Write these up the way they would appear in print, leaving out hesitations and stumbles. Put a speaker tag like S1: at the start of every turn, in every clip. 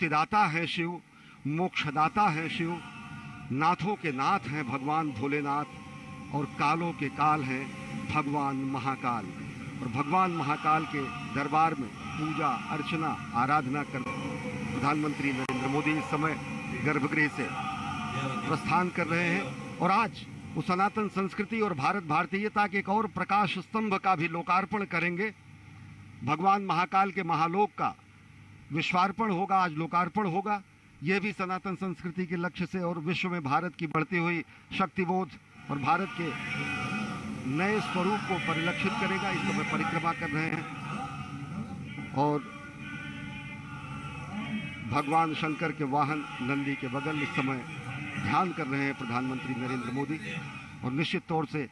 S1: मुक्तिदाता हैं शिव, मोक्षदाता हैं शिव, नाथों के नाथ हैं भगवान भोलेनाथ, और कालों के काल हैं भगवान महाकाल। और भगवान महाकाल के दरबार में पूजा अर्चना आराधना कर प्रधानमंत्री नरेंद्र मोदी इस समय गर्भगृह से प्रस्थान कर रहे हैं। और आज वो सनातन संस्कृति और भारत भारतीयता के एक और प्रकाश स्तंभ का भी लोकार्पण करेंगे। भगवान महाकाल के महालोक का विश्वार्पण होगा, आज लोकार्पण होगा। यह भी सनातन संस्कृति के लक्ष्य से और विश्व में भारत की बढ़ती हुई शक्तिबोध और भारत के नए स्वरूप को परिलक्षित करेगा। इस समय परिक्रमा कर रहे हैं और भगवान शंकर के वाहन नंदी के बगल इस समय ध्यान कर रहे हैं प्रधानमंत्री नरेंद्र मोदी। और निश्चित तौर से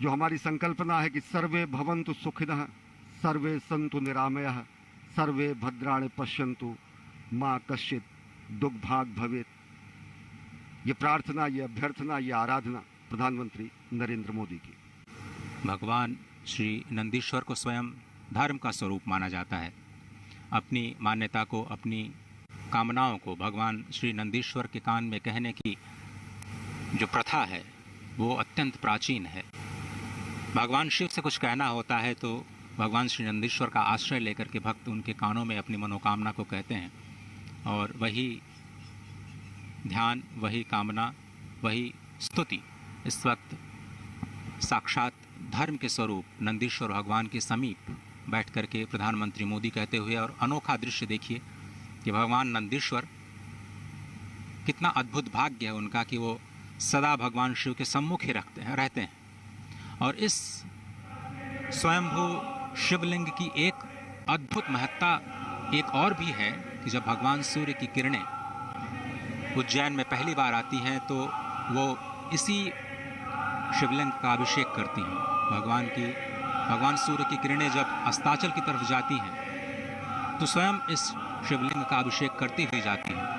S1: जो हमारी संकल्पना है कि सर्वे भवन्तु सुखिनः, सर्वे सन्तु निरामयः, सर्वे भद्राणि पश्यन्तु, माँ कश्चित दुर्भाग् भवेत्, ये प्रार्थना, ये अभ्यर्थना, ये आराधना प्रधानमंत्री नरेंद्र मोदी की।
S2: भगवान श्री नंदीश्वर को स्वयं धर्म का स्वरूप माना जाता है। अपनी मान्यता को, अपनी कामनाओं को भगवान श्री नंदीश्वर के कान में कहने की जो प्रथा है वो अत्यंत प्राचीन है। भगवान शिव से कुछ कहना होता है तो भगवान श्री नंदीश्वर का आश्रय लेकर के भक्त उनके कानों में अपनी मनोकामना को कहते हैं, और वही ध्यान, वही कामना, वही स्तुति इस वक्त साक्षात धर्म के स्वरूप नंदीश्वर भगवान के समीप बैठ करके प्रधानमंत्री मोदी कहते हुए। और अनोखा दृश्य देखिए कि भगवान नंदीश्वर, कितना अद्भुत भाग्य है उनका कि वो सदा भगवान शिव के सम्मुख ही रहते हैं। और इस स्वयंभू शिवलिंग की एक अद्भुत महत्ता एक और भी है कि जब भगवान सूर्य की किरणें उज्जैन में पहली बार आती हैं तो वो इसी शिवलिंग का अभिषेक करती हैं। भगवान सूर्य की किरणें जब अस्ताचल की तरफ जाती हैं तो स्वयं इस शिवलिंग का अभिषेक करती हुई जाती हैं।